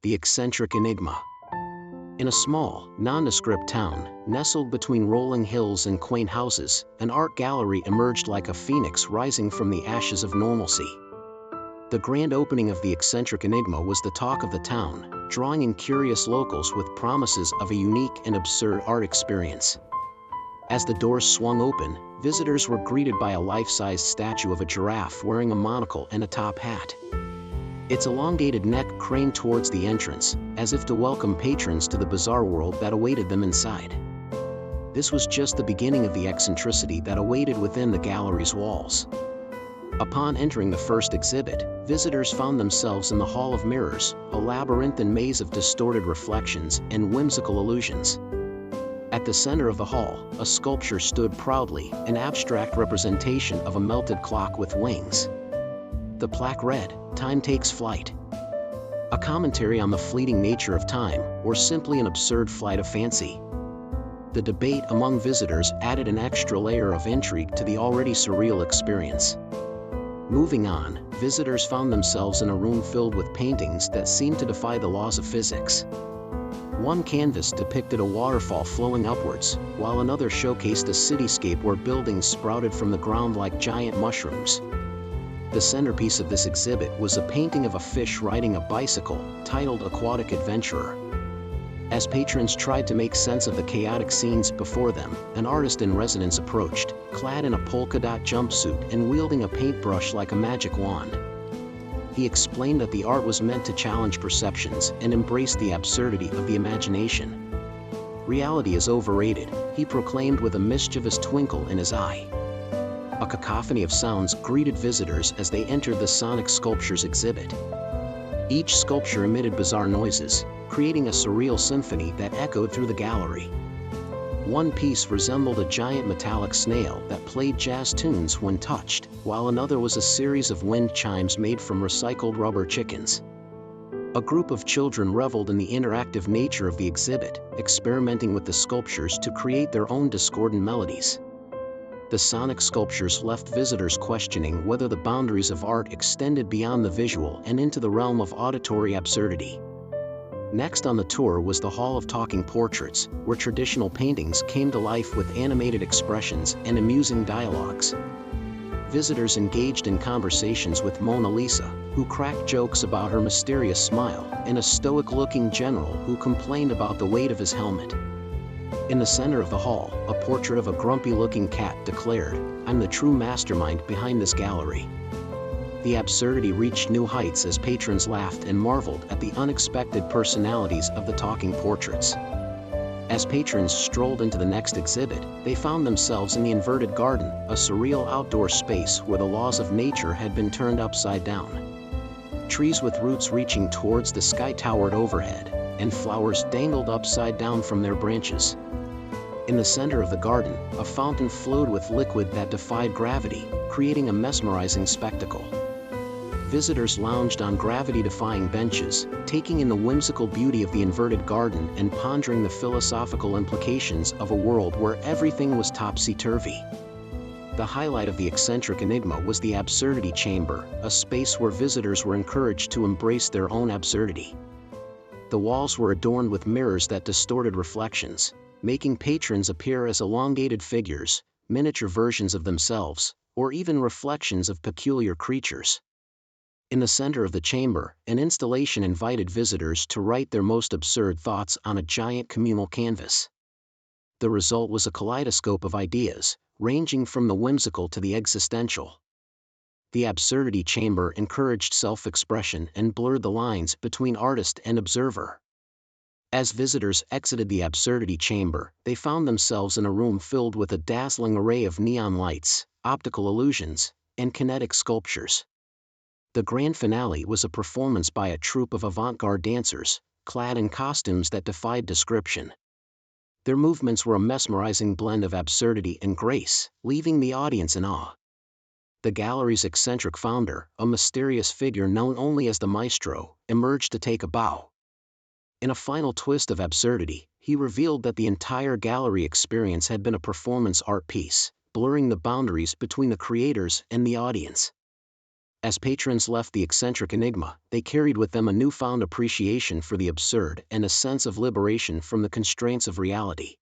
The Eccentric Enigma. In a small, nondescript town, nestled between rolling hills and quaint houses, an art gallery emerged like a phoenix rising from the ashes of normalcy. The grand opening of the Eccentric Enigma was the talk of the town, drawing in curious locals with promises of a unique and absurd art experience. As the doors swung open, visitors were greeted by a life-sized statue of a giraffe wearing a monocle and a top hat. Its elongated neck craned towards the entrance, as if to welcome patrons to the bizarre world that awaited them inside. This was just the beginning of the eccentricity that awaited within the gallery's walls. Upon entering the first exhibit, visitors found themselves in the Hall of Mirrors, a labyrinthine maze of distorted reflections and whimsical illusions. At the center of the hall, a sculpture stood proudly, an abstract representation of a melted clock with wings. The plaque read, "Time takes flight." A commentary on the fleeting nature of time, or simply an absurd flight of fancy. The debate among visitors added an extra layer of intrigue to the already surreal experience. Moving on, visitors found themselves in a room filled with paintings that seemed to defy the laws of physics. One canvas depicted a waterfall flowing upwards, while another showcased a cityscape where buildings sprouted from the ground like giant mushrooms. The centerpiece of this exhibit was a painting of a fish riding a bicycle, titled Aquatic Adventurer. As patrons tried to make sense of the chaotic scenes before them, an artist in residence approached, clad in a polka-dot jumpsuit and wielding a paintbrush like a magic wand. He explained that the art was meant to challenge perceptions and embrace the absurdity of the imagination. "Reality is overrated," he proclaimed with a mischievous twinkle in his eye. A cacophony of sounds greeted visitors as they entered the sonic sculptures exhibit. Each sculpture emitted bizarre noises, creating a surreal symphony that echoed through the gallery. One piece resembled a giant metallic snail that played jazz tunes when touched, while another was a series of wind chimes made from recycled rubber chickens. A group of children reveled in the interactive nature of the exhibit, experimenting with the sculptures to create their own discordant melodies. The sonic sculptures left visitors questioning whether the boundaries of art extended beyond the visual and into the realm of auditory absurdity. Next on the tour was the Hall of Talking Portraits, where traditional paintings came to life with animated expressions and amusing dialogues. Visitors engaged in conversations with Mona Lisa, who cracked jokes about her mysterious smile, and a stoic-looking general who complained about the weight of his helmet. In the center of the hall, a portrait of a grumpy-looking cat declared, "I'm the true mastermind behind this gallery." The absurdity reached new heights as patrons laughed and marveled at the unexpected personalities of the talking portraits. As patrons strolled into the next exhibit, they found themselves in the inverted garden, a surreal outdoor space where the laws of nature had been turned upside down. Trees with roots reaching towards the sky towered overhead, and flowers dangled upside down from their branches. In the center of the garden, a fountain flowed with liquid that defied gravity, creating a mesmerizing spectacle. Visitors lounged on gravity-defying benches, taking in the whimsical beauty of the inverted garden and pondering the philosophical implications of a world where everything was topsy-turvy. The highlight of the Eccentric Enigma was the Absurdity Chamber, a space where visitors were encouraged to embrace their own absurdity. The walls were adorned with mirrors that distorted reflections, making patrons appear as elongated figures, miniature versions of themselves, or even reflections of peculiar creatures. In the center of the chamber, an installation invited visitors to write their most absurd thoughts on a giant communal canvas. The result was a kaleidoscope of ideas, ranging from the whimsical to the existential. The Absurdity Chamber encouraged self-expression and blurred the lines between artist and observer. As visitors exited the Absurdity Chamber, they found themselves in a room filled with a dazzling array of neon lights, optical illusions, and kinetic sculptures. The grand finale was a performance by a troupe of avant-garde dancers, clad in costumes that defied description. Their movements were a mesmerizing blend of absurdity and grace, leaving the audience in awe. The gallery's eccentric founder, a mysterious figure known only as the Maestro, emerged to take a bow. In a final twist of absurdity, he revealed that the entire gallery experience had been a performance art piece, blurring the boundaries between the creators and the audience. As patrons left the Eccentric Enigma, they carried with them a newfound appreciation for the absurd and a sense of liberation from the constraints of reality.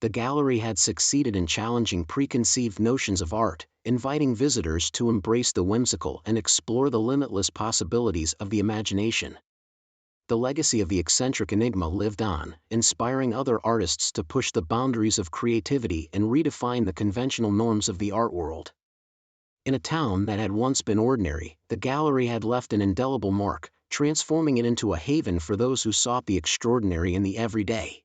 The gallery had succeeded in challenging preconceived notions of art, inviting visitors to embrace the whimsical and explore the limitless possibilities of the imagination. The legacy of the Eccentric Enigma lived on, inspiring other artists to push the boundaries of creativity and redefine the conventional norms of the art world. In a town that had once been ordinary, the gallery had left an indelible mark, transforming it into a haven for those who sought the extraordinary in the everyday.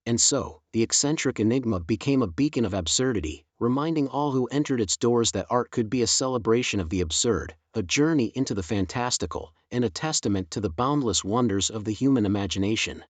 And so, the Eccentric Enigma became a beacon of absurdity, reminding all who entered its doors that art could be a celebration of the absurd, a journey into the fantastical, and a testament to the boundless wonders of the human imagination.